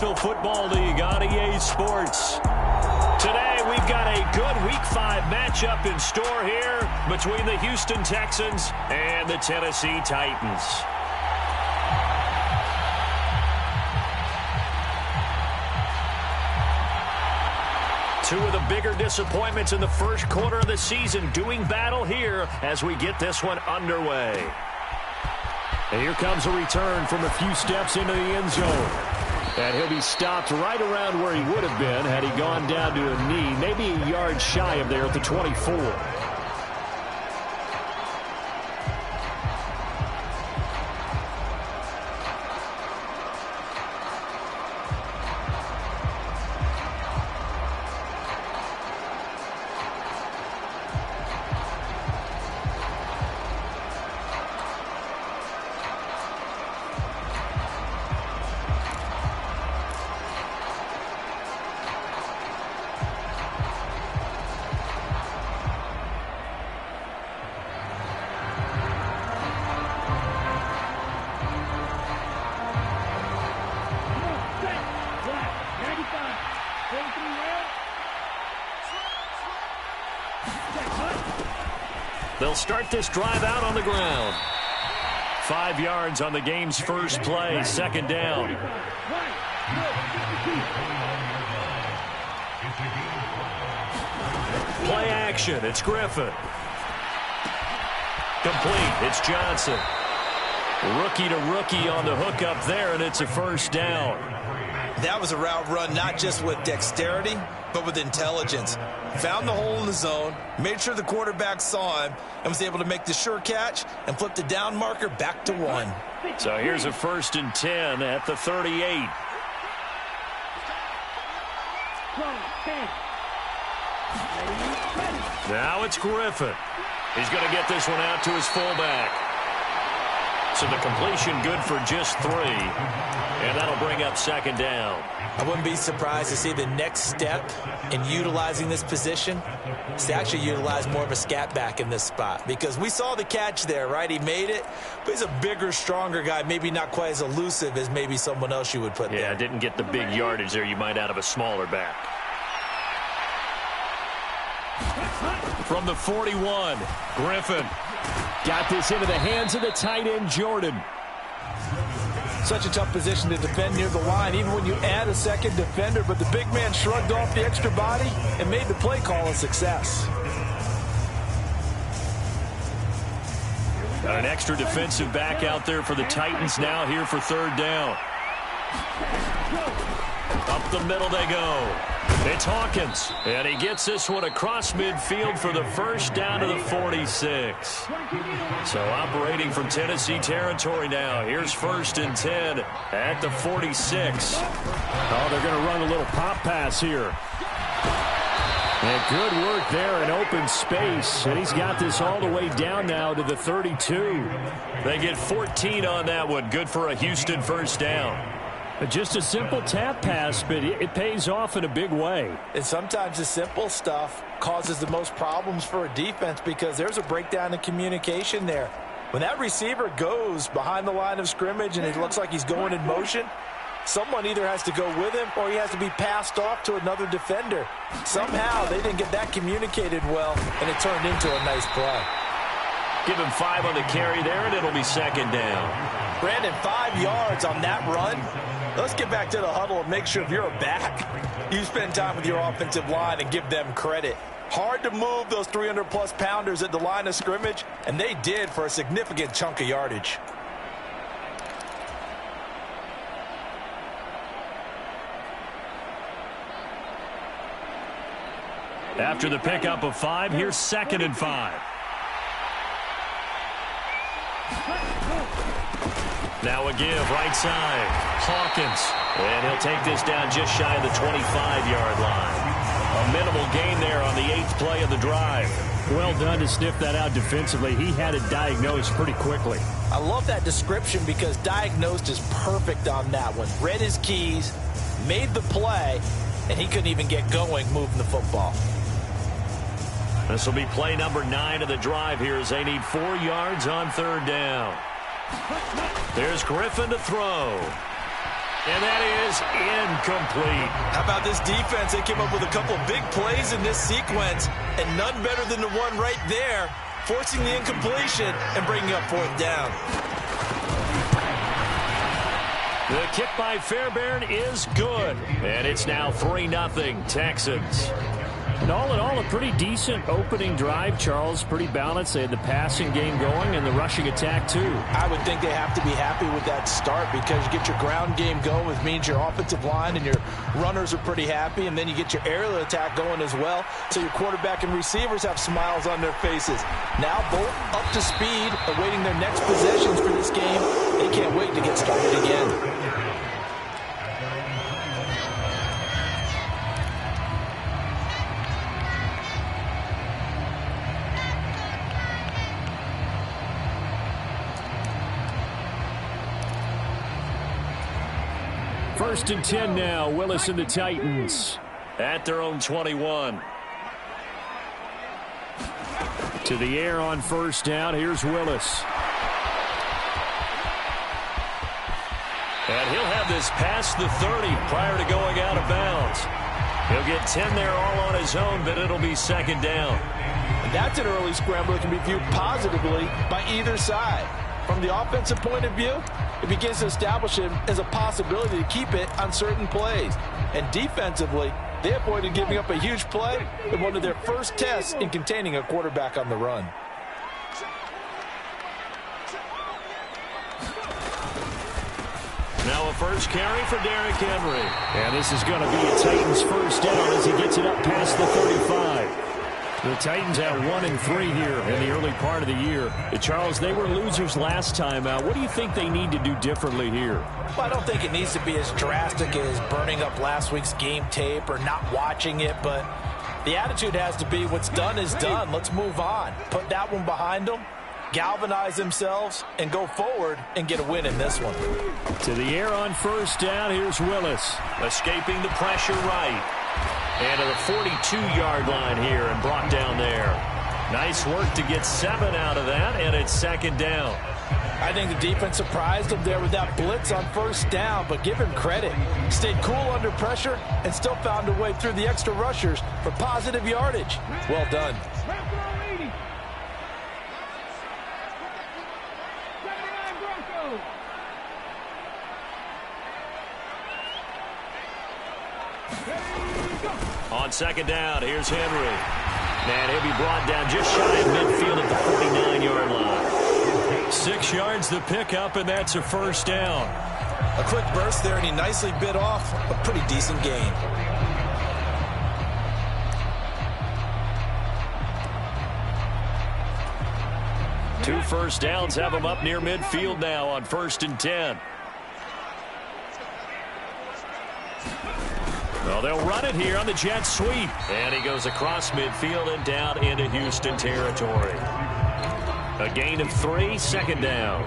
Football League on EA Sports. Today we've got a good Week 5 matchup in store here between the Houston Texans and the Tennessee Titans. Two of the bigger disappointments in the first quarter of the season doing battle here as we get this one underway. And here comes a return from a few steps into the end zone. And he'll be stopped right around where he would have been had he gone down to a knee, maybe a yard shy of there at the 24. They'll start this drive out on the ground. 5 yards on the game's first play, second down. Play action, it's Griffin. Complete, it's Johnson. Rookie to rookie on the hook up there, and it's a first down. That was a route run not just with dexterity, but with intelligence. Found the hole in the zone, made sure the quarterback saw him, and was able to make the sure catch and flip the down marker back to 1. So here's a 1st and 10 at the 38. Now it's Griffin. He's going to get this one out to his fullback. So the completion good for just 3. And that'll bring up second down. I wouldn't be surprised to see the next step in utilizing this position is to actually utilize more of a scat back in this spot. Because we saw the catch there, right? He made it, but he's a bigger, stronger guy, maybe not quite as elusive as maybe someone else you would put there. Yeah, didn't get the big yardage there you might out of a smaller back. From the 41, Griffin got this into the hands of the tight end, Jordan. Such a tough position to defend near the line, even when you add a second defender, but the big man shrugged off the extra body and made the play call a success. Got an extra defensive back out there for the Titans now here for third down. Up the middle they go. It's Hawkins, and he gets this one across midfield for the first down to the 46. So operating from Tennessee territory now. Here's 1st and 10 at the 46. Oh, they're going to run a little pop pass here. And good work there in open space. And he's got this all the way down now to the 32. They get 14 on that one. Good for a Houston first down. Just a simple tap pass, but it pays off in a big way. And sometimes the simple stuff causes the most problems for a defense because there's a breakdown in communication there. When that receiver goes behind the line of scrimmage and it looks like he's going in motion, someone either has to go with him or he has to be passed off to another defender. Somehow they didn't get that communicated well, and it turned into a nice play. Give him 5 on the carry there, and it'll be second down. Brandon, 5 yards on that run. Let's get back to the huddle and make sure if you're a back, you spend time with your offensive line and give them credit. Hard to move those 300-plus pounders at the line of scrimmage, and they did for a significant chunk of yardage. After the pickup of 5, here's 2nd and 5. Now a give, right side. Hawkins. And he'll take this down just shy of the 25-yard line. A minimal gain there on the 8th play of the drive. Well done to sniff that out defensively. He had it diagnosed pretty quickly. I love that description because diagnosed is perfect on that one. Read his keys, made the play, and he couldn't even get going moving the football. This will be play number 9 of the drive here as they need 4 yards on third down. There's Griffin to throw. And that is incomplete. How about this defense? They came up with a couple of big plays in this sequence, and none better than the one right there, forcing the incompletion and bringing up fourth down. The kick by Fairbairn is good. And it's now 3-0 Texans. And all in all, a pretty decent opening drive, Charles. Pretty balanced. They had the passing game going and the rushing attack, too. I would think they have to be happy with that start because you get your ground game going, which means your offensive line and your runners are pretty happy, and then you get your aerial attack going as well, so your quarterback and receivers have smiles on their faces. Now both up to speed, awaiting their next possessions for this game. They can't wait to get started again. First and 10 now. Willis and the Titans at their own 21. To the air on first down. Here's Willis. And he'll have this past the 30 prior to going out of bounds. He'll get 10 there all on his own, but it'll be second down. And that's an early scramble that can be viewed positively by either side. From the offensive point of view, it begins to establish him as a possibility to keep it on certain plays. And defensively, they avoided giving up a huge play in one of their first tests in containing a quarterback on the run. Now a first carry for Derrick Henry. And this is going to be a Titans first down as he gets it up past the 35. The Titans at 1-3 here in the early part of the year. Charles, they were losers last time out. What do you think they need to do differently here? Well, I don't think it needs to be as drastic as burning up last week's game tape or not watching it, but the attitude has to be what's done is done. Let's move on. Put that one behind them, galvanize themselves, and go forward and get a win in this one. To the air on first down, here's Willis. Escaping the pressure right. And to the 42-yard line here and brought down there. Nice work to get 7 out of that, and it's second down. I think the defense surprised him there with that blitz on first down, but give him credit. Stayed cool under pressure and still found a way through the extra rushers for positive yardage. Well done. On second down, here's Henry. And he'll be brought down just shy of midfield at the 49-yard line. 6 yards the pickup, and that's a first down. A quick burst there, and he nicely bit off a pretty decent gain. Two first downs have him up near midfield now on 1st and 10. Well, they'll run it here on the jet sweep. And he goes across midfield and down into Houston territory. A gain of 3, second down.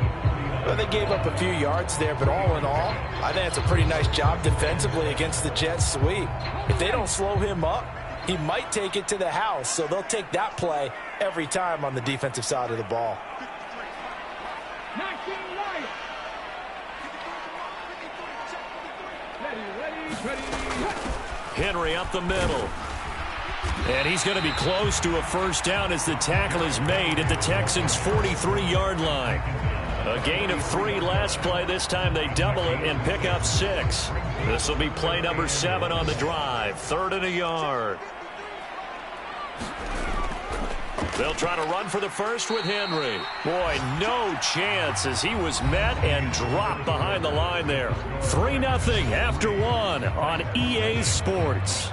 Well, they gave up a few yards there, but all in all, I think it's a pretty nice job defensively against the jet sweep. If they don't slow him up, he might take it to the house, so they'll take that play every time on the defensive side of the ball. Henry up the middle. And he's going to be close to a first down as the tackle is made at the Texans' 43-yard line. A gain of 3 last play. This time they double it and pick up 6. This will be play number 7 on the drive. 3rd and a yard. They'll try to run for the first with Henry. Boy, no chance as he was met and dropped behind the line there. 3-0 after 1 on EA Sports.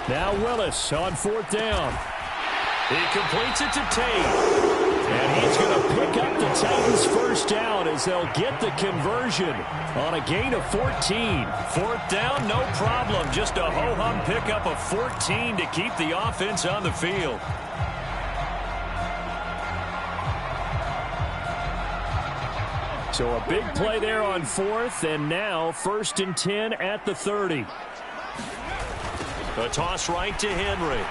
Now Willis on 4th down. He completes it to Tate. And he's going to pick up the Titans' first down as they'll get the conversion on a gain of 14. Fourth down, no problem. Just a ho-hum pickup of 14 to keep the offense on the field. So a big play there on fourth, and now 1st and 10 at the 30. A toss right to Henry.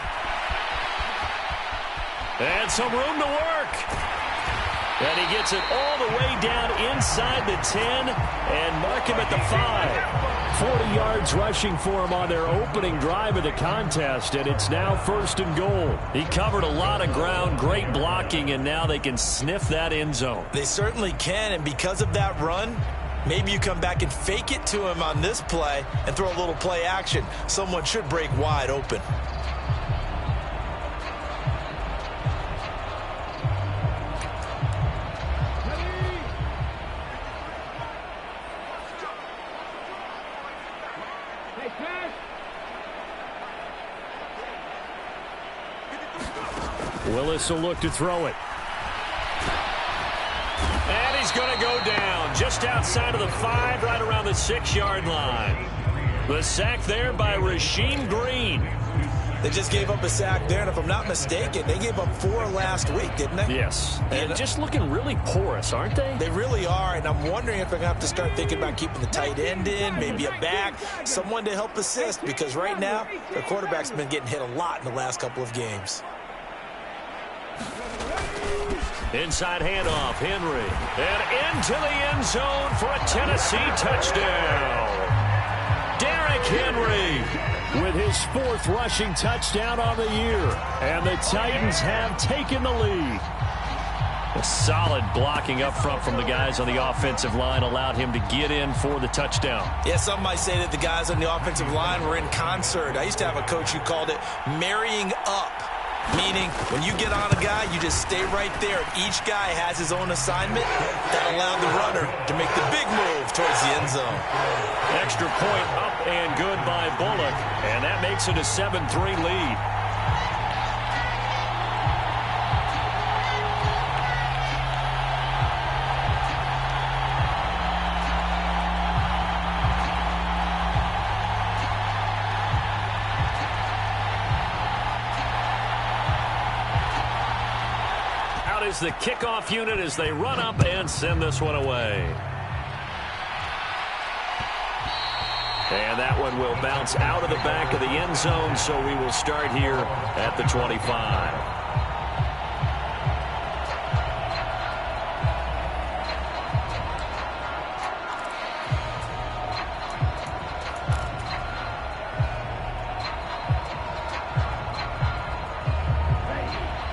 And some room to work. And he gets it all the way down inside the 10 and mark him at the 5. 40 yards rushing for him on their opening drive of the contest, and it's now 1st and goal. He covered a lot of ground, great blocking, and now they can sniff that end zone. They certainly can, and because of that run, maybe you come back and fake it to him on this play and throw a little play action. Someone should break wide open. Willis will look to throw it. And he's going to go down just outside of the 5, right around the 6-yard line. The sack there by Rasheem Green. They just gave up a sack there, and if I'm not mistaken, they gave up 4 last week, didn't they? Yes. And just looking really porous, aren't they? They really are, and I'm wondering if they're going to have to start thinking about keeping the tight end in, maybe a back, someone to help assist, because right now, their quarterback's been getting hit a lot in the last couple of games. Inside handoff, Henry. And into the end zone for a Tennessee touchdown. Derrick Henry with his 4th rushing touchdown on the year. And the Titans have taken the lead. A solid blocking up front from the guys on the offensive line allowed him to get in for the touchdown. Yeah, some might say that the guys on the offensive line were in concert. I used to have a coach who called it marrying up. Meaning, when you get on a guy, you just stay right there. Each guy has his own assignment that allowed the runner to make the big move towards the end zone. Extra point up and good by Bullock. And that makes it a 7-3 lead. Is the kickoff unit as they run up and send this one away. And that one will bounce out of the back of the end zone, so we will start here at the 25.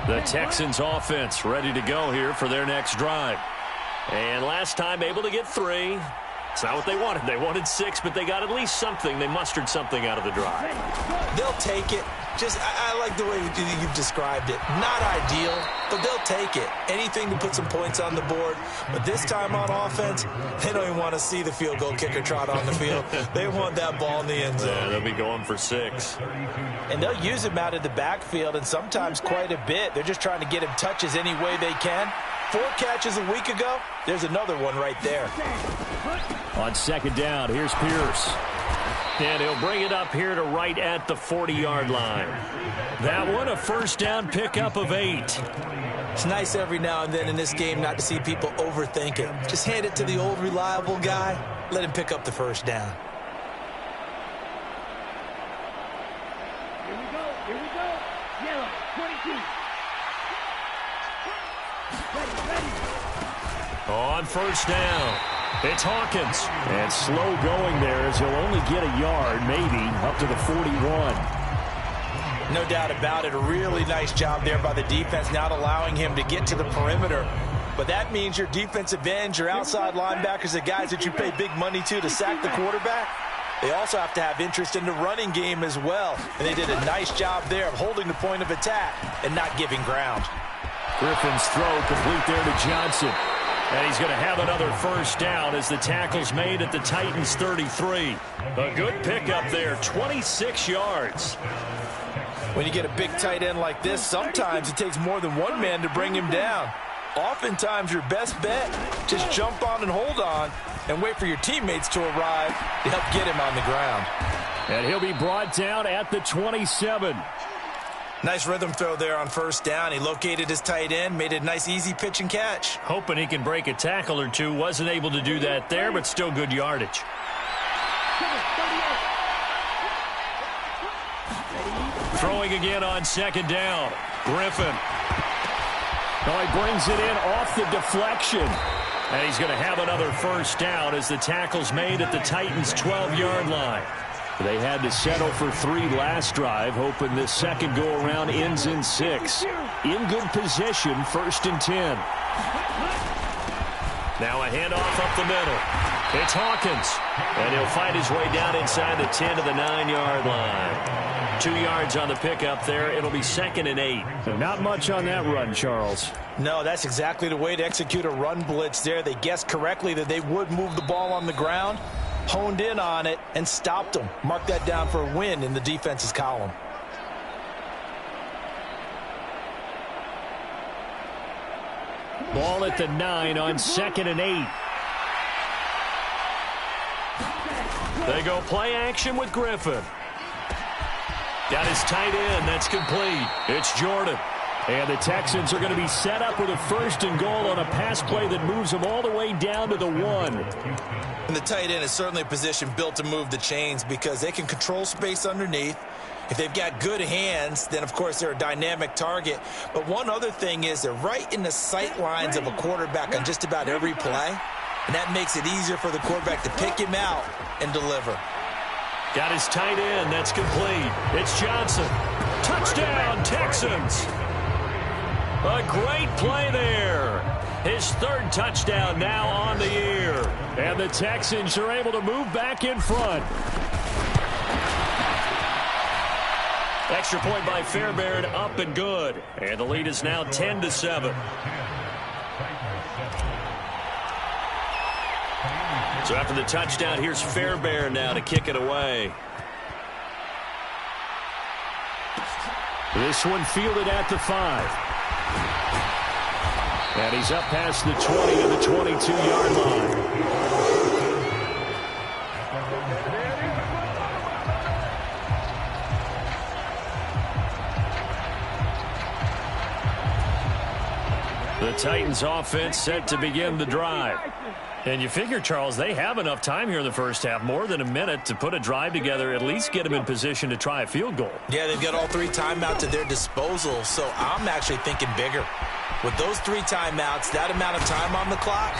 The Texans offense ready to go here for their next drive. And last time able to get 3. It's not what they wanted. They wanted 6, but they got at least something. They mustered something out of the drive. They'll take it. Just, I like the way you've described it. Not ideal, but they'll take it. Anything to put some points on the board. But this time on offense, they don't even want to see the field goal kicker trot on the field. They want that ball in the end zone. Yeah, they'll be going for 6. And they'll use him out of the backfield, and sometimes quite a bit. They're just trying to get him touches any way they can. 4 catches a week ago. There's another one right there. On 2nd down, here's Pierce. And he'll bring it up here to right at the 40-yard line. That one, a 1st down pickup of 8. It's nice every now and then in this game not to see people overthink it. Just hand it to the old reliable guy. Let him pick up the 1st down. Here we go. Here we go. Yellow, 22. On 1st down, it's Hawkins. And slow going there as he'll only get a yard, maybe, up to the 41. No doubt about it. A really nice job there by the defense, not allowing him to get to the perimeter. But that means your defensive ends, your outside linebackers, the guys that you pay big money to sack the quarterback, they also have to have interest in the running game as well. And they did a nice job there of holding the point of attack and not giving ground. Griffin's throw complete there to Johnson. And he's going to have another 1st down as the tackle's made at the Titans' 33. A good pickup there, 26 yards. When you get a big tight end like this, sometimes it takes more than one man to bring him down. Oftentimes, your best bet, just jump on and hold on and wait for your teammates to arrive to help get him on the ground. And he'll be brought down at the 27. Nice rhythm throw there on first down. He located his tight end, made a nice easy pitch and catch. Hoping he can break a tackle or two. Wasn't able to do that there, but still good yardage. Throwing again on second down. Griffin. Oh, he brings it in off the deflection. And he's going to have another first down as the tackle's made at the Titans' 12-yard line. They had to settle for 3 last drive, hoping this second go-around ends in 6. In good position, 1st and 10. Now a handoff up the middle. It's Hawkins. And he'll fight his way down inside the 10 to the 9-yard line. 2 yards on the pickup there. It'll be 2nd and 8. Not much on that run, Charles. No, that's exactly the way to execute a run blitz there. They guessed correctly that they would move the ball on the ground, honed in on it, and stopped them. Mark that down for a win in the defense's column. Ball at the 9 on 2nd and 8. They go play action with Griffin. Got his tight end. That's complete. It's Jordan. And the Texans are going to be set up with a 1st and goal on a pass play that moves them all the way down to the 1. And the tight end is certainly a position built to move the chains because they can control space underneath. If they've got good hands, then, of course, they're a dynamic target. But one other thing is they're right in the sight lines of a quarterback on just about every play. And that makes it easier for the quarterback to pick him out and deliver. Got his tight end. That's complete. It's Johnson. Touchdown, Texans. A great play there. His 3rd touchdown now on the year. And the Texans are able to move back in front. Extra point by Fairbairn, up and good. And the lead is now 10-7. So after the touchdown, here's Fairbairn now to kick it away. This one fielded at the 5. And he's up past the 20 to the 22-yard line. The Titans offense set to begin the drive. And you figure, Charles, they have enough time here in the first half, more than a minute, to put a drive together, at least get them in position to try a field goal. Yeah, they've got all 3 timeouts at their disposal, so I'm actually thinking bigger. With those 3 timeouts, that amount of time on the clock,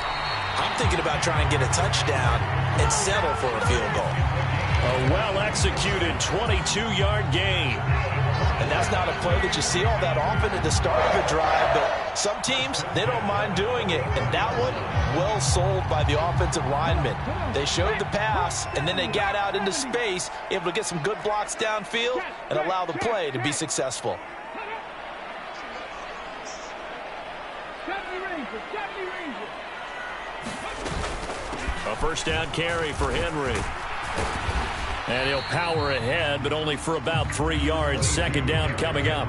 I'm thinking about trying to get a touchdown and settle for a field goal. A well-executed 22-yard gain. And that's not a play that you see all that often at the start of a drive, but some teams, they don't mind doing it. And that one, well sold by the offensive lineman. They showed the pass, and then they got out into space, able to get some good blocks downfield and allow the play to be successful. A first down carry for Henry. And he'll power ahead, but only for about 3 yards. 2nd down coming up.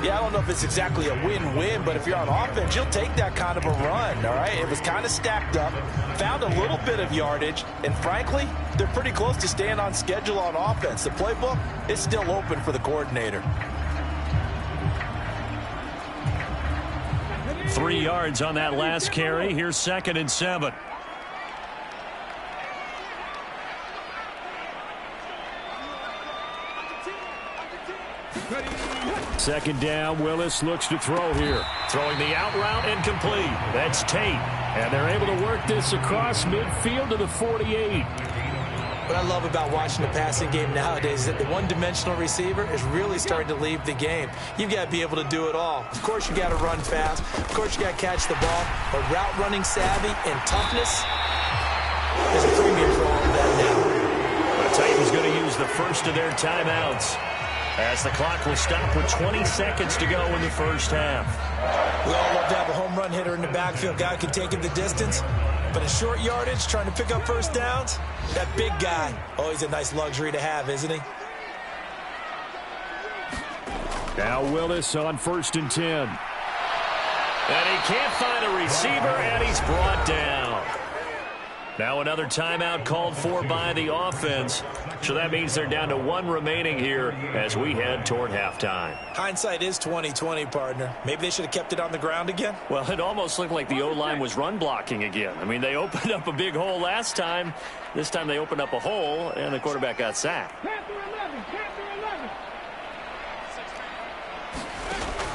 Yeah, I don't know if it's exactly a win-win, but if you're on offense, you'll take that kind of a run, all right? It was kind of stacked up, found a little bit of yardage, and frankly, they're pretty close to staying on schedule on offense. The playbook is still open for the coordinator. 3 yards on that last carry. Here's 2nd and 7. Second down, Willis looks to throw here. Throwing the out route and complete. That's Tate. And they're able to work this across midfield to the 48. What I love about watching the passing game nowadays is that the one-dimensional receiver is really starting to leave the game. You've got to be able to do it all. Of course, you got to run fast. Of course, you got to catch the ball. But route running savvy and toughness is a premium for all of that now. The Titans going to use the first of their timeouts, as the clock will stop with 20 seconds to go in the first half. We all love to have a home run hitter in the backfield. Guy can take it the distance. But in short yardage, trying to pick up first downs, that big guy, always a nice luxury to have, isn't he? Now Willis on 1st and 10. And he can't find a receiver, and he's brought down. Now another timeout called for by the offense. So that means they're down to one remaining here as we head toward halftime. Hindsight is 20/20, partner. Maybe they should have kept it on the ground again. Well, it almost looked like the O-line was run blocking again. I mean, they opened up a big hole last time. This time they opened up a hole, and the quarterback got sacked. Panther 11, Panther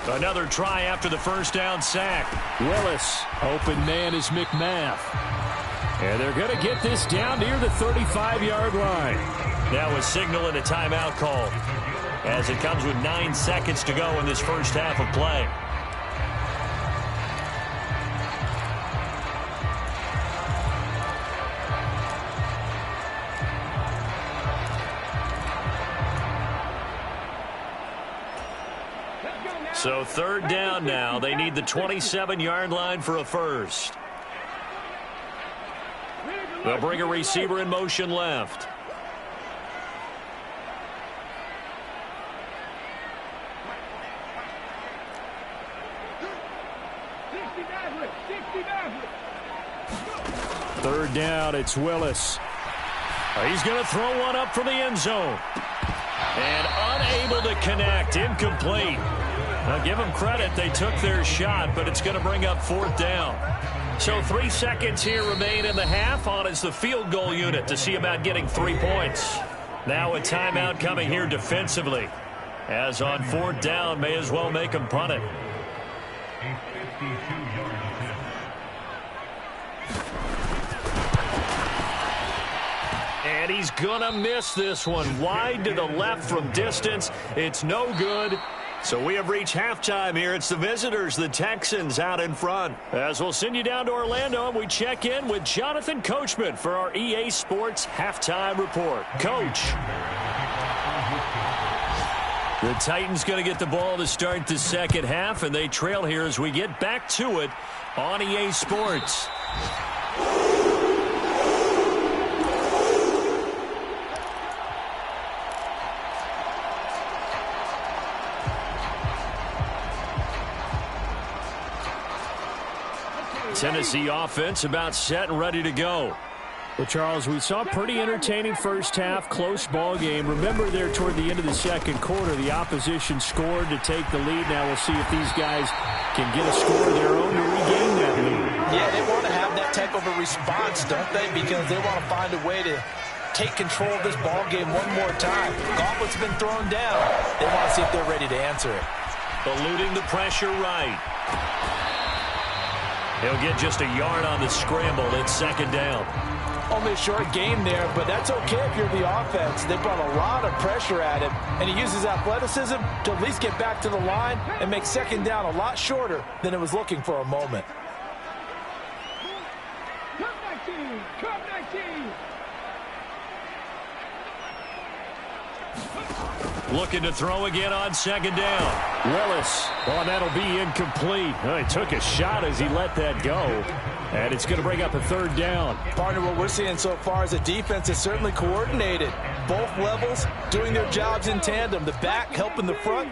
11. Another try after the first down sack. Willis, open man is McMath. And they're going to get this down near the 35-yard line. Now a signal and a timeout call as it comes with 9 seconds to go in this first half of play. So third down now. They need the 27-yard line for a first. They'll bring a receiver in motion left. Third down, it's Willis. He's going to throw one up from the end zone. And unable to connect. Incomplete. Now give them credit. They took their shot, but it's going to bring up fourth down. So 3 seconds here remain in the half. On is the field goal unit to see about getting 3 points. Now a timeout coming here defensively. As on fourth down, may as well make them punt it. And he's going to miss this one. Wide to the left from distance. It's no good. So we have reached halftime here. It's the visitors, the Texans, out in front. As we'll send you down to Orlando, and we check in with Jonathan Coachman for our EA Sports Halftime Report. Coach. The Titans going to get the ball to start the second half, and they trail here as we get back to it on EA Sports. Tennessee offense about set and ready to go. Well, Charles, we saw a pretty entertaining first half, close ball game. Remember there toward the end of the second quarter, the opposition scored to take the lead. Now we'll see if these guys can get a score of their own to regain that lead. Yeah, they want to have that type of a response, don't they? Because they want to find a way to take control of this ball game one more time. Gauntlet's been thrown down. They want to see if they're ready to answer it. Eluding the pressure right. He'll get just a yard on the scramble. It's second down. Only a short game there, but that's okay if you're the offense. They brought a lot of pressure at him, and he uses athleticism to at least get back to the line and make second down a lot shorter than it was looking for a moment. Come 19. Looking to throw again on second down. Willis. Oh, that'll be incomplete. Oh, he took a shot as he let that go. And it's going to bring up a third down. Partner, what we're seeing so far is the defense is certainly coordinated. Both levels doing their jobs in tandem. The back helping the front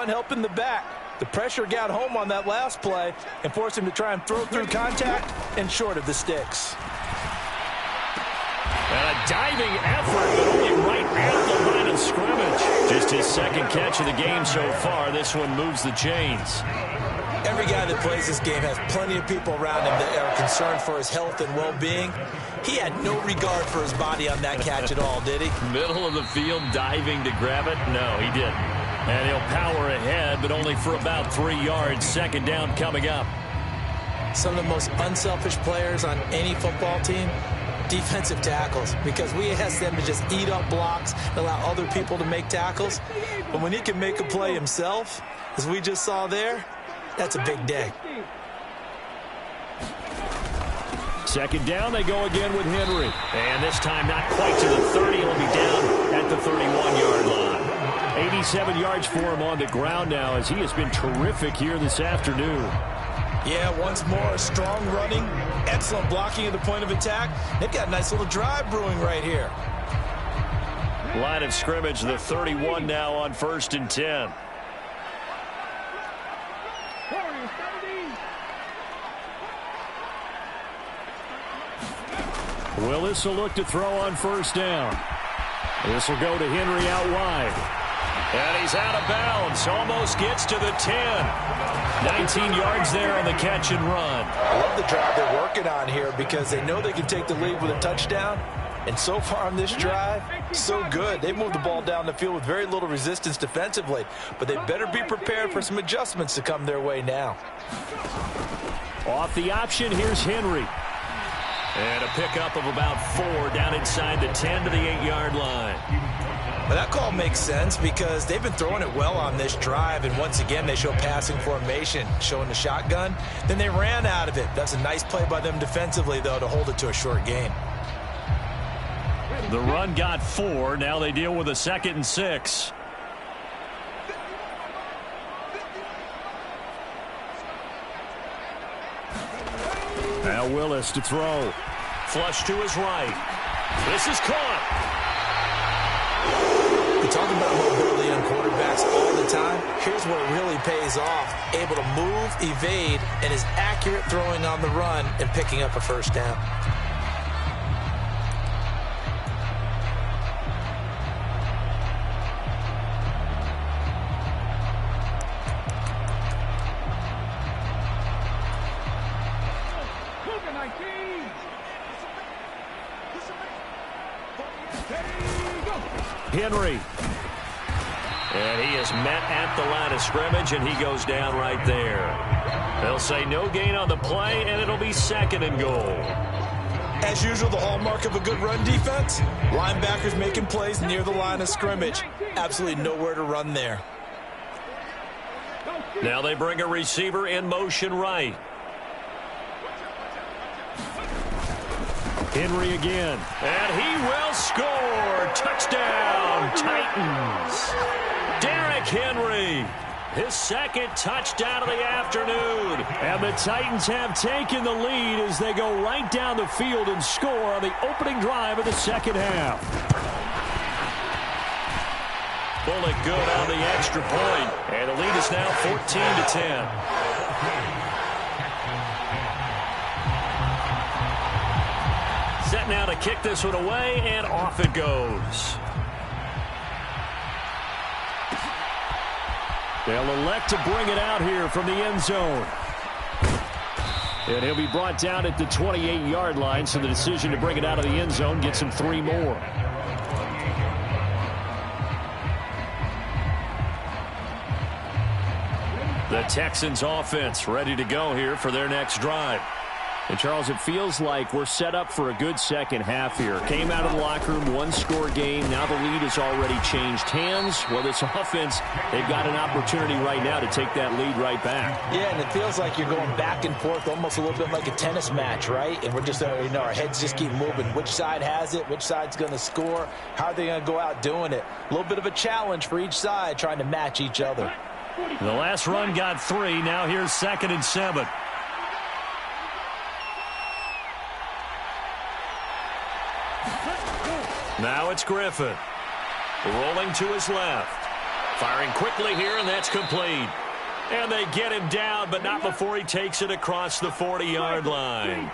helping the back. The pressure got home on that last play and forced him to try and throw through contact and short of the sticks. And a diving effort, but only right at the line of scrimmage. Just his second catch of the game so far. This one moves the chains. Every guy that plays this game has plenty of people around him that are concerned for his health and well-being. He had no regard for his body on that catch at all, did he? Middle of the field, diving to grab it? No, he didn't. And he'll power ahead, but only for about 3 yards. Second down coming up. Some of the most unselfish players on any football team, defensive tackles, because we ask them to just eat up blocks and allow other people to make tackles. But when he can make a play himself, as we just saw there, that's a big day. Second down, they go again with Henry. And this time not quite to the 30. He'll be down at the 31-yard line. 87 yards for him on the ground now as he has been terrific here this afternoon. Yeah, once more, strong running, excellent blocking at the point of attack. They've got a nice little drive brewing right here. Line of scrimmage, the 31 now on 1st and 10. Willis will look to throw on first down. This will go to Henry out wide. And he's out of bounds. Almost gets to the 10. 19 yards there on the catch and run. I love the drive they're working on here because they know they can take the lead with a touchdown. And so far on this drive, so good. They moved the ball down the field with very little resistance defensively. But they better be prepared for some adjustments to come their way now. Off the option, here's Henry. And a pickup of about 4 down inside the 10 to the 8-yard line. Well, that call makes sense because they've been throwing it well on this drive, and once again they show passing formation, showing the shotgun. Then they ran out of it. That's a nice play by them defensively, though, to hold it to a short gain. The run got 4. Now they deal with a 2nd and 6. Now Willis to throw. Flush to his right. This is caught. We talk about mobility on quarterbacks all the time. Here's where it really pays off. Able to move, evade, and is accurate throwing on the run and picking up a first down. Henry. And he is met at the line of scrimmage, and he goes down right there. They'll say no gain on the play, and it'll be 2nd and goal. As usual, the hallmark of a good run defense, linebackers making plays near the line of scrimmage. Absolutely nowhere to run there. Now they bring a receiver in motion right. Henry again. And he will score. Touchdown, Titans. Derrick Henry. His 2nd touchdown of the afternoon. And the Titans have taken the lead as they go right down the field and score on the opening drive of the 2nd half. Bullock good on the extra point. And the lead is now 14-10. Set now to kick this one away, and off it goes. They'll elect to bring it out here from the end zone. And he'll be brought down at the 28-yard line, so the decision to bring it out of the end zone gets him 3 more. The Texans offense ready to go here for their next drive. And, Charles, it feels like we're set up for a good second half here. Came out of the locker room, 1-score game. Now the lead has already changed hands. Well, this offense, they've got an opportunity right now to take that lead right back. Yeah, and it feels like you're going back and forth almost a little bit like a tennis match, right? And we're just, our heads just keep moving. Which side has it? Which side's going to score? How are they going to go out doing it? A little bit of a challenge for each side trying to match each other. The last run got 3. Now here's 2nd and 7. Now it's Griffin. Rolling to his left. Firing quickly here, and that's complete. And they get him down, but not before he takes it across the 40-yard line.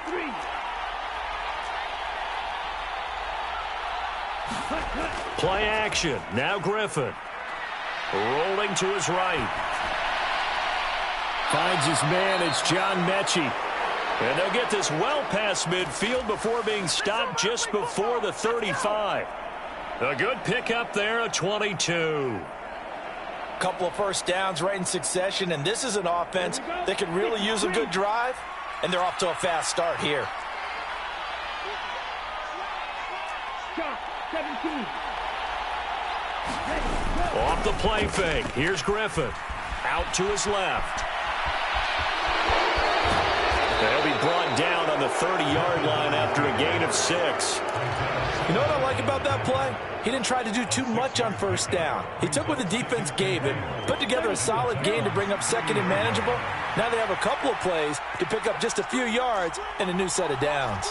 Play action. Now Griffin. Rolling to his right. Finds his man. It's John Mechie. And they'll get this well past midfield before being stopped just before the 35. A good pickup there, a 22. Couple of first downs right in succession, and this is an offense that could really use a good drive, and they're off to a fast start here. Stop. 17. Off the play fake. Here's Griffin. Out to his left. They'll be brought down on the 30-yard line after a gain of 6. You know what I like about that play? He didn't try to do too much on first down. He took what the defense gave him, put together a solid gain to bring up 2nd and manageable. Now they have a couple of plays to pick up just a few yards and a new set of downs.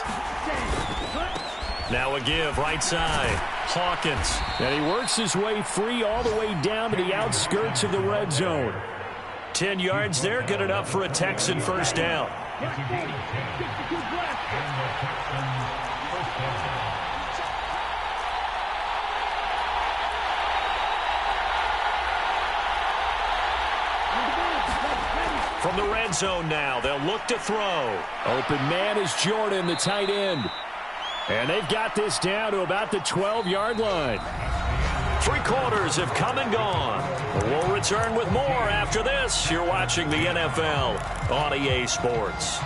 Now a give right side. Hawkins. And he works his way free all the way down to the outskirts of the red zone. 10 yards there, good enough for a Texan first down. From the red zone now, they'll look to throw. Open man is Jordan, the tight end. And they've got this down to about the 12-yard line. 3 quarters have come and gone. We'll return with more after this. You're watching the NFL on EA Sports.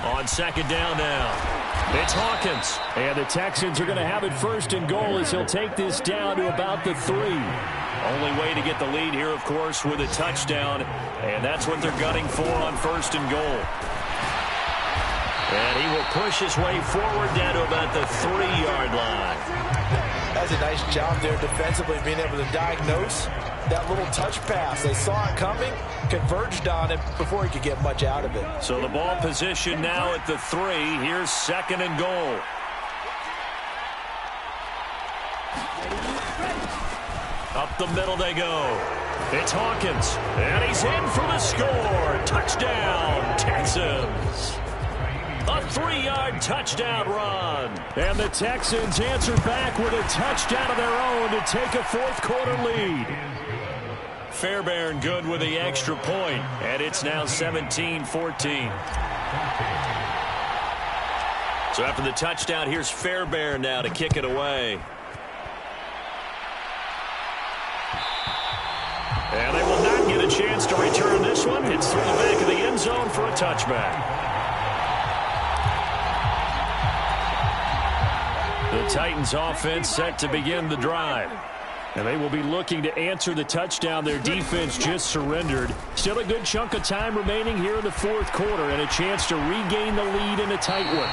On second down now, it's Hawkins. And the Texans are going to have it first and goal as he'll take this down to about the 3. Only way to get the lead here, of course, with a touchdown. And that's what they're gunning for on first and goal. And he will push his way forward down to about the 3-yard line. That's a nice job there defensively, being able to diagnose that little touch pass. They saw it coming, converged on it before he could get much out of it. So the ball position now at the 3. Here's second and goal. Up the middle they go. It's Hawkins, and he's in for the score. Touchdown, Texans. A 3-yard touchdown run. And the Texans answer back with a touchdown of their own to take a fourth-quarter lead. Fairbairn good with the extra point, and it's now 17-14. So after the touchdown, here's Fairbairn now to kick it away. And they will not get a chance to return this one. It's through the back of the end zone for a touchback. The Titans offense set to begin the drive. And they will be looking to answer the touchdown their defense just surrendered. Still a good chunk of time remaining here in the fourth quarter and a chance to regain the lead in a tight one.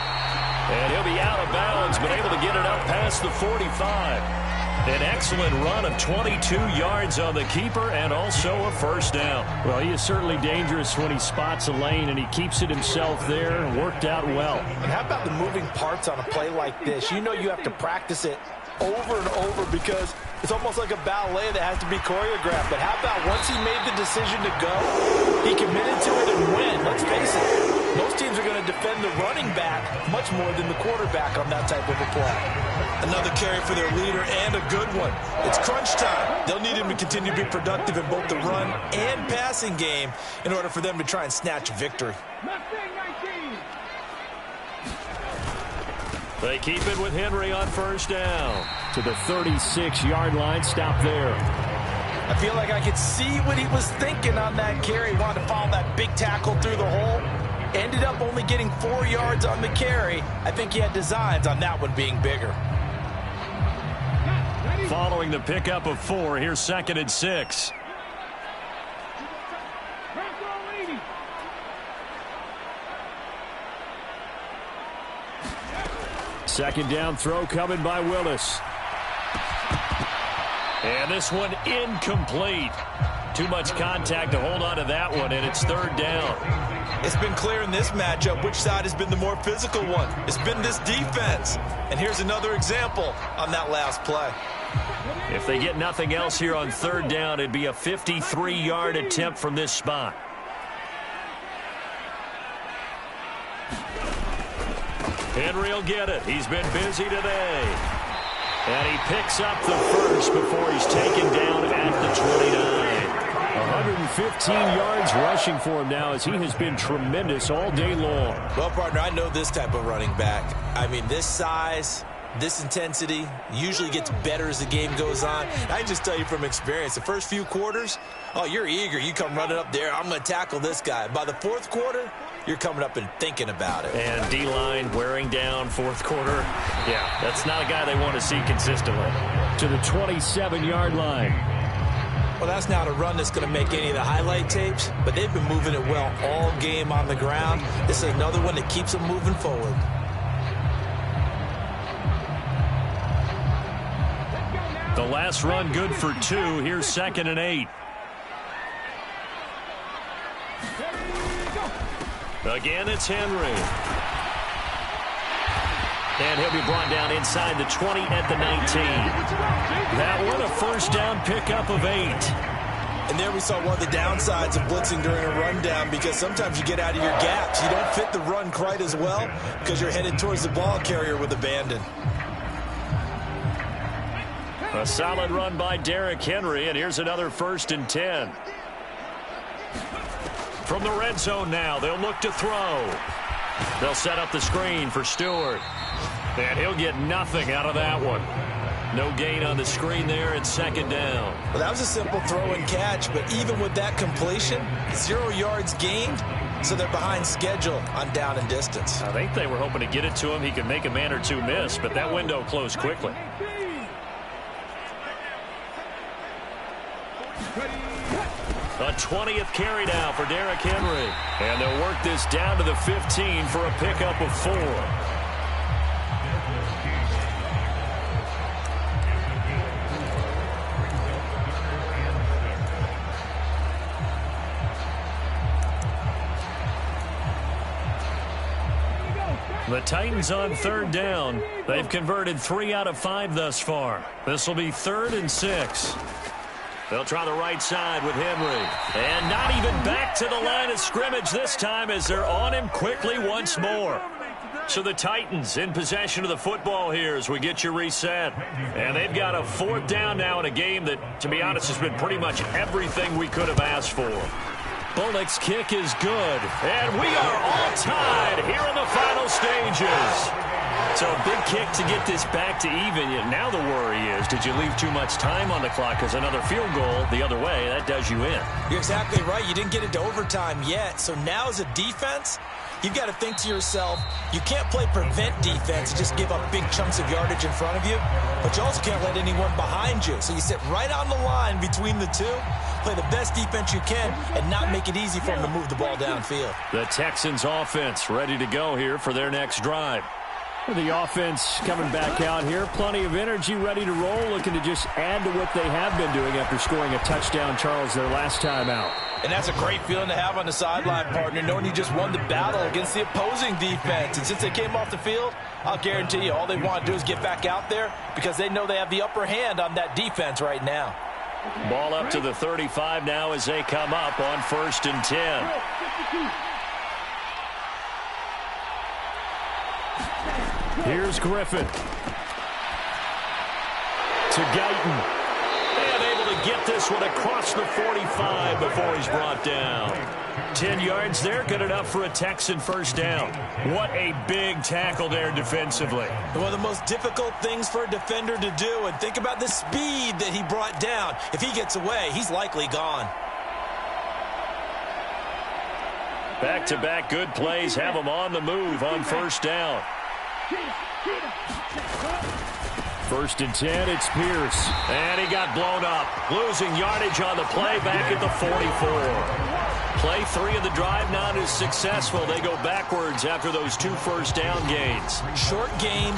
And he'll be out of bounds, but able to get it up past the 45. An excellent run of 22 yards on the keeper and also a first down. Well, he is certainly dangerous when he spots a lane, and he keeps it himself there. Worked out well. And how about the moving parts on a play like this? You know you have to practice it over and over because it's almost like a ballet that has to be choreographed. But how about once he made the decision to go, he committed to it and win. Let's face it, most teams are going to defend the running back much more than the quarterback on that type of a play. Another carry for their leader and a good one. It's crunch time. They'll need him to continue to be productive in both the run and passing game in order for them to try and snatch a victory. They keep it with Henry on first down. To the 36-yard line. Stop there. I feel like I could see what he was thinking on that carry. Wanted to follow that big tackle through the hole. Ended up only getting 4 yards on the carry. I think he had designs on that one being bigger. Following the pickup of 4, here's second and 6. Second down throw coming by Willis. And this one incomplete. Too much contact to hold on to that one, and it's third down. It's been clear in this matchup which side has been the more physical one. It's been this defense. And here's another example on that last play. If they get nothing else here on third down, it'd be a 53-yard attempt from this spot. Henry will get it. He's been busy today. And he picks up the first before he's taken down at the 29. 115 yards rushing for him now as he has been tremendous all day long. Well, partner, I know this type of running back. I mean, this size, this intensity usually gets better as the game goes on. I can just tell you from experience, the first few quarters, oh, you're eager. You come running up there, I'm going to tackle this guy. By the fourth quarter, you're coming up and thinking about it. And D-line wearing down fourth quarter. Yeah, that's not a guy they want to see consistently. To the 27-yard line. Well, that's not a run that's going to make any of the highlight tapes, but they've been moving it well all game on the ground. This is another one that keeps them moving forward. The last run good for 2. Here's second and 8. Again, it's Henry. And he'll be brought down inside the 20 at the 19. That one a first down pickup of 8. And there we saw one of the downsides of blitzing during a rundown, because sometimes you get out of your gaps. You don't fit the run quite as well because you're headed towards the ball carrier with abandon. A solid run by Derrick Henry, and here's another 1st and 10. From the red zone now, they'll look to throw. They'll set up the screen for Stewart. And he'll get nothing out of that one. No gain on the screen there. It's 2nd down. Well, that was a simple throw and catch, but even with that completion, 0 yards gained, so they're behind schedule on down and distance. I think they were hoping to get it to him. He could make a man or two miss, but that window closed quickly. A 20th carry now for Derrick Henry. And they'll work this down to the 15 for a pickup of 4. The Titans on 3rd down. They've converted 3 out of 5 thus far. This will be 3rd and 6. They'll try the right side with Henry. And not even back to the line of scrimmage this time as they're on him quickly once more. So the Titans in possession of the football here as we get you reset. And they've got a 4th down now in a game that, to be honest, has been pretty much everything we could have asked for. Bullock's kick is good. And we are all tied here in the final stages. So a big kick to get this back to even. Now the worry is, did you leave too much time on the clock? Because another field goal the other way, that does you in. You're exactly right. You didn't get into overtime yet. So now as a defense, you've got to think to yourself, you can't play prevent defense and just give up big chunks of yardage in front of you. But you also can't let anyone behind you. So you sit right on the line between the two, play the best defense you can, and not make it easy for them to move the ball downfield. The Texans offense ready to go here for their next drive. The offense coming back out here. Plenty of energy, ready to roll, looking to just add to what they have been doing after scoring a touchdown, Charles, their last time out. And that's a great feeling to have on the sideline, partner, knowing you just won the battle against the opposing defense. And since they came off the field, I'll guarantee you all they want to do is get back out there because they know they have the upper hand on that defense right now. Ball up to the 35 now as they come up on 1st and 10. Here's Griffin. To Guyton. And able to get this one across the 45 before he's brought down. 10 yards there, good enough for a Texan 1st down. What a big tackle there defensively. One of the most difficult things for a defender to do, and think about the speed that he brought down. If he gets away, he's likely gone. Back-to-back good plays have him on the move on 1st down. 1st and 10, it's Pierce. And he got blown up. Losing yardage on the play back at the 44. Play 3 of the drive not as successful. They go backwards after those 2 1st down gains. Short gain,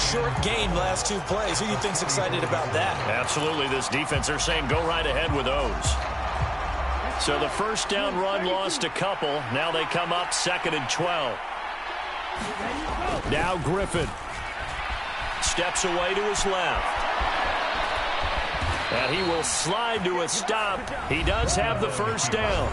last 2 plays. Who do you think's excited about that? Absolutely, this defense, they're saying go right ahead with those. So the 1st down run lost a couple. Now they come up 2nd and 12. Now Griffin. Steps away to his left. And he will slide to a stop. He does have the 1st down.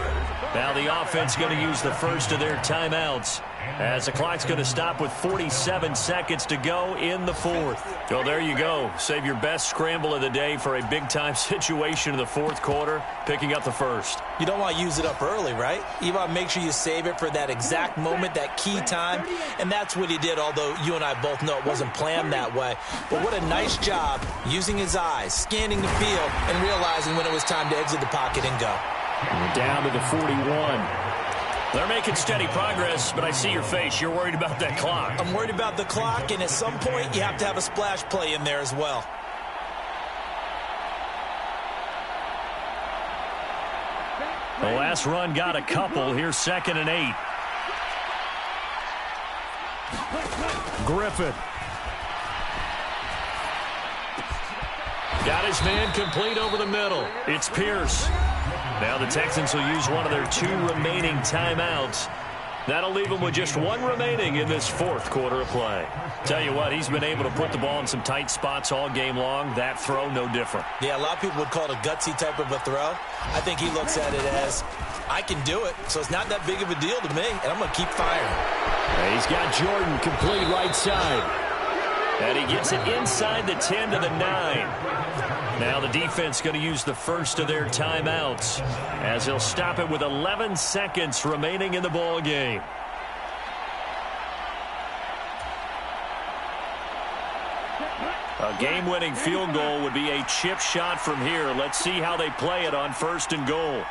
Now the offense going to use the first of their timeouts as the clock's going to stop with 47 seconds to go in the 4th. So there you go. Save your best scramble of the day for a big-time situation in the 4th quarter, picking up the 1st. You don't want to use it up early, right? You want to make sure you save it for that exact moment, that key time, and that's what he did, although you and I both know it wasn't planned that way. But what a nice job using his eyes, scanning the field, and realizing when it was time to exit the pocket and go. We're down to the 41. They're making steady progress, but I see your face. You're worried about that clock. I'm worried about the clock, and at some point, you have to have a splash play in there as well. The last run got a couple. Here's 2nd and 8. Griffin. Got his man complete over the middle. It's Pierce. Now the Texans will use one of their 2 remaining timeouts. That'll leave him with just one remaining in this fourth quarter of play. Tell you what, he's been able to put the ball in some tight spots all game long. That throw, no different. Yeah, a lot of people would call it a gutsy type of a throw. I think he looks at it as, I can do it, so it's not that big of a deal to me, and I'm going to keep firing. He's got Jordan complete right side. And he gets it inside the 10 to the 9. Now the defense going to use the first of their timeouts as he'll stop it with 11 seconds remaining in the ball game. A game-winning field goal would be a chip shot from here. Let's see how they play it on first and goal.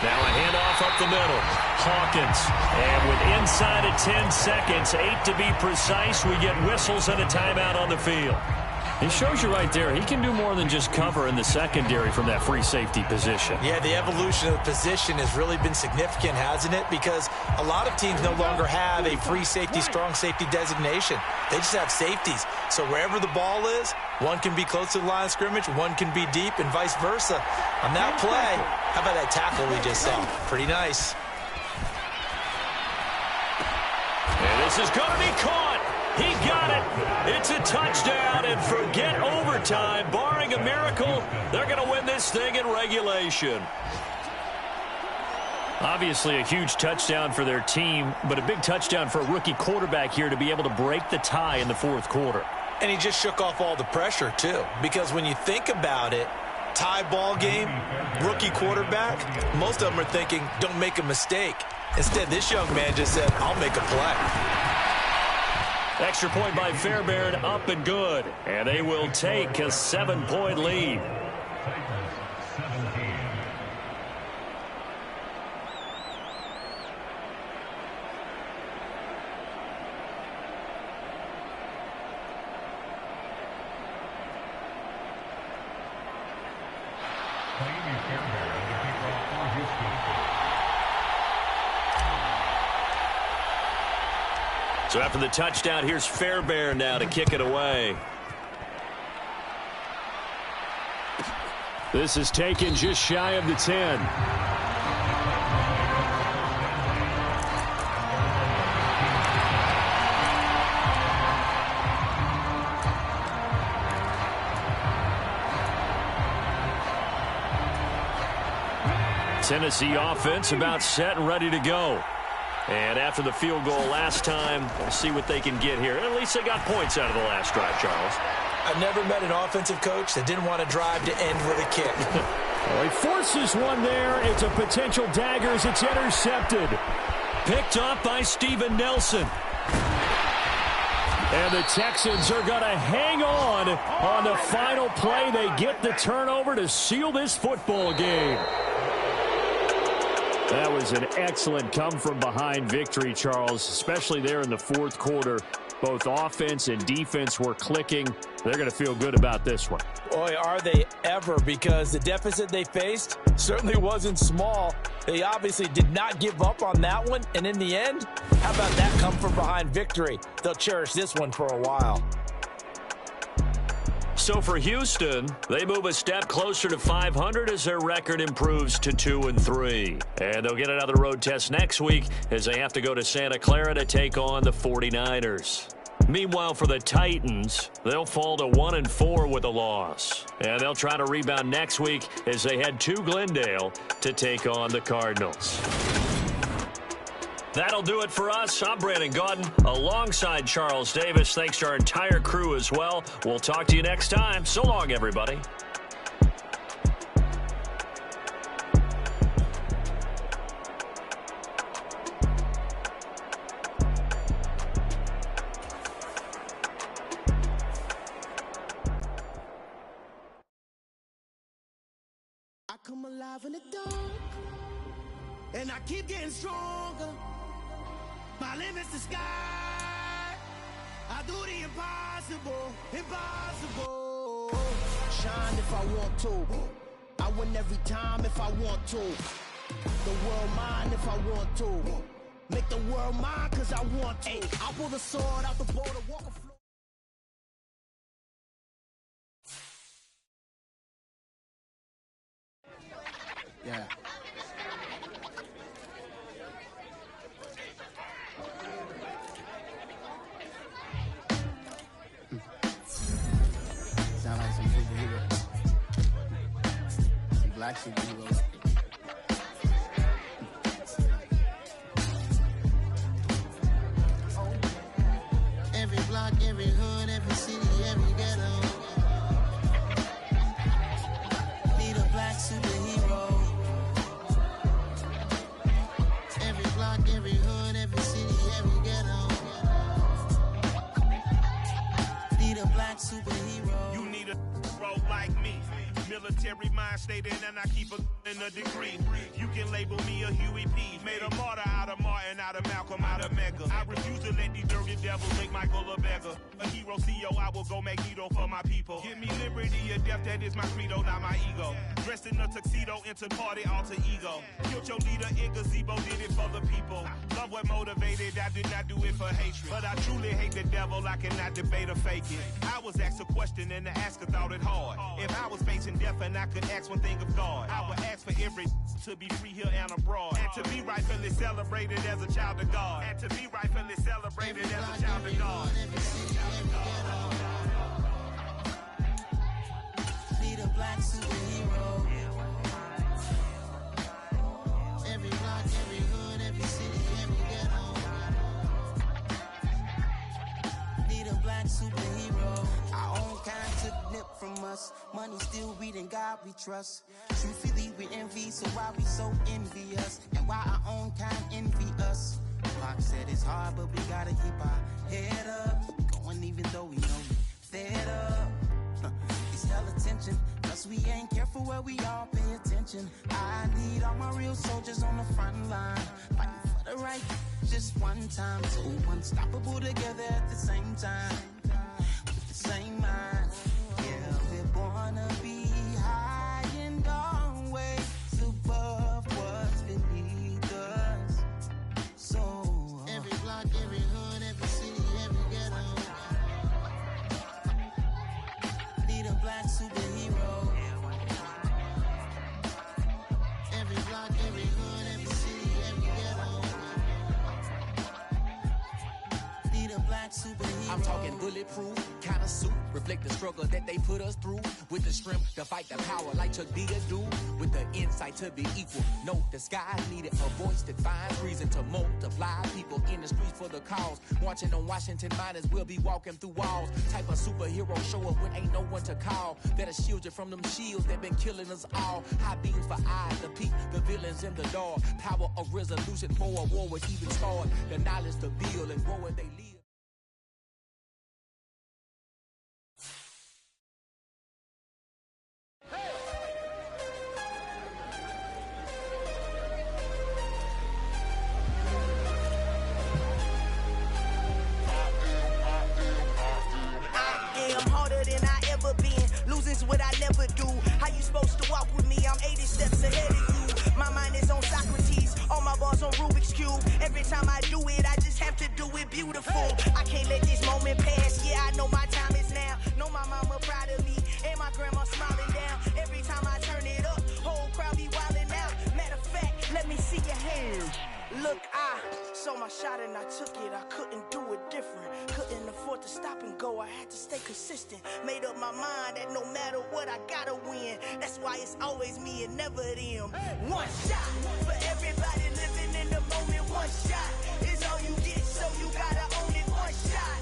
Now a handoff up the middle. Hawkins. And with inside of 10 seconds, 8 to be precise, we get whistles and a timeout on the field. He shows you right there, he can do more than just cover in the secondary from that free safety position. Yeah, the evolution of the position has really been significant, hasn't it? Because a lot of teams no longer have a free safety, strong safety designation. They just have safeties. So wherever the ball is, one can be close to the line of scrimmage, one can be deep, and vice versa. On that play, how about that tackle we just saw? Pretty nice. And this is going to be caught. He got it. It's a touchdown, and forget overtime. Barring a miracle, they're going to win this thing in regulation. Obviously a huge touchdown for their team, but a big touchdown for a rookie quarterback here to be able to break the tie in the fourth quarter. And he just shook off all the pressure, too. Because when you think about it, tie ball game, rookie quarterback, most of them are thinking, don't make a mistake. Instead, this young man just said, I'll make a play. Extra point by Fairbairn, up and good. And they will take a 7-point lead. So after the touchdown, here's Fairbairn now to kick it away. This is taken just shy of the 10. Tennessee offense about set and ready to go. And after the field goal last time, we'll see what they can get here. At least they got points out of the last drive, Charles. I've never met an offensive coach that didn't want to drive to end with a kick. Well, he forces one there. It's a potential dagger as it's intercepted. Picked off by Steven Nelson. And the Texans are going to hang on the final play. They get the turnover to seal this football game. That was an excellent come-from-behind victory, Charles, especially there in the fourth quarter. Both offense and defense were clicking. They're going to feel good about this one. Boy, are they ever, because the deficit they faced certainly wasn't small. They obviously did not give up on that one, and in the end, how about that come-from-behind victory? They'll cherish this one for a while. So for Houston, they move a step closer to 500 as their record improves to 2-3. And they'll get another road test next week as they have to go to Santa Clara to take on the 49ers. Meanwhile, for the Titans, they'll fall to 1-4 with a loss. And they'll try to rebound next week as they head to Glendale to take on the Cardinals. That'll do it for us. I'm Brandon Gaudin alongside Charles Davis. Thanks to our entire crew as well. We'll talk to you next time. So long, everybody. I come alive in the dark, and I keep getting stronger. My limit's the sky. I do the impossible, impossible. Shine if I want to. I win every time if I want to. The world mine if I want to. Make the world mine cause I want to. I pull the sword out the border, walk a Yeah. Sound like some superhero. Some black superheroes. Every block, every hood, every city, every ghetto. Need a black superhero. Every block, every hood, every city, every ghetto. Need a black superhero. You need a hero like me. Military mind stated, and I keep in a degree. You can label me a Huey P. Made a martyr out of Martin, out of Malcolm, out of Mega. I refuse to let these dirty devils make Michael a beggar. A hero CEO, I will go Magneto for my people. Give me liberty or death, that is my credo, not my ego. Dressed in a tuxedo, into party, alter ego. Killed your leader in gazebo, did it for the people. Love what motivated, I did not do it for hatred. But I truly hate the devil, I cannot debate or fake it. I was asked a question and the asker thought it hard. If I was facing death and I could ask one thing of God, I would ask for every to be free here and abroad. And to be rightfully celebrated as a child of God. And to be rightfully celebrated as a child of God. Need a black superhero. Every block, every hood, every city, every ghetto. Need a black superhero. Our own kind took nip from us. Money still reading God we trust. Truthfully we envy, so why we so envious? And why our own kind envy us? Pac said it's hard, but we gotta keep our head up. Going even though we know we fed up. It's hell attention, plus we ain't careful where we all pay attention. I need all my real soldiers on the front line, fighting for the right just one time. So unstoppable together at the same time, with the same mind. Yeah, we're born to be high and always above what's beneath us. So every block, every hood, every city, every ghetto. Need a black superhero. Every block, every hood, every city, every ghetto. Need a black superhero. I'm talking bulletproof kind of suit, reflect the struggle that they put us through. With the strength to fight the power like Chuck D do. With the insight to be equal. Note the sky needed a voice that finds reason to multiply. People in the streets for the cause. Marching on Washington, might as well be walking through walls. Type of superhero show up when ain't no one to call. That'll shield you from them shields that been killing us all. High beams for eyes to peek the villains in the dark. Power of resolution for a war was even start. The knowledge to build and grow where they live. Losing's what I never do. How you supposed to walk with me? I'm 80 steps ahead of you. My mind is on Socrates, all my bars on Rubik's Cube. Every time I do it, I just have to do it beautiful. I can't let this moment pass. Yeah, I know my time is now. Know my mama proud of me, and my grandma smiling down. Every time I turn it up, whole crowd be wildin' out. Matter of fact, let me see your hands. Look, I saw my shot and I took it. I couldn't do it different. Couldn't afford to stop and go. I had to stay consistent. Made up my mind that no matter what, I gotta win. That's why it's always me and never them. One shot for everybody living in the moment. One shot is all you get, so you gotta own it. One shot.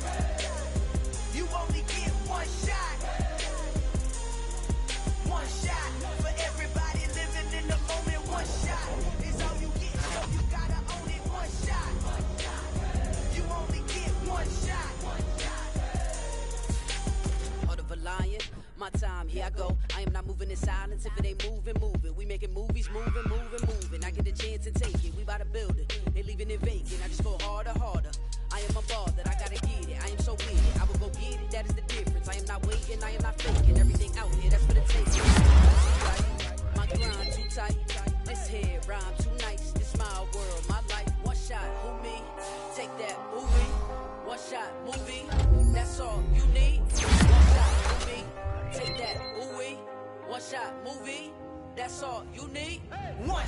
You only get one shot. One shot for everybody living in the moment. One shot is all you get, so you gotta own it. One shot. You only get one shot. Heart of a lion, my time, here I go. I am not moving in silence. If it ain't moving, moving. We making movies, moving. I get a chance to take it. We bout to build it. They leaving it vacant. I just go harder. I am a ball that I gotta get it. I am so with it. I will go get it. That is the difference. I am not waiting. I am not faking. Everything out here, that's for the taking. My grind too tight. This head rhyme too nice. This my world, my life. One shot, who me? Take that movie. One shot, movie. That's all you need. One shot, movie. Take that, ooh-wee. One shot, movie. That's all you need. One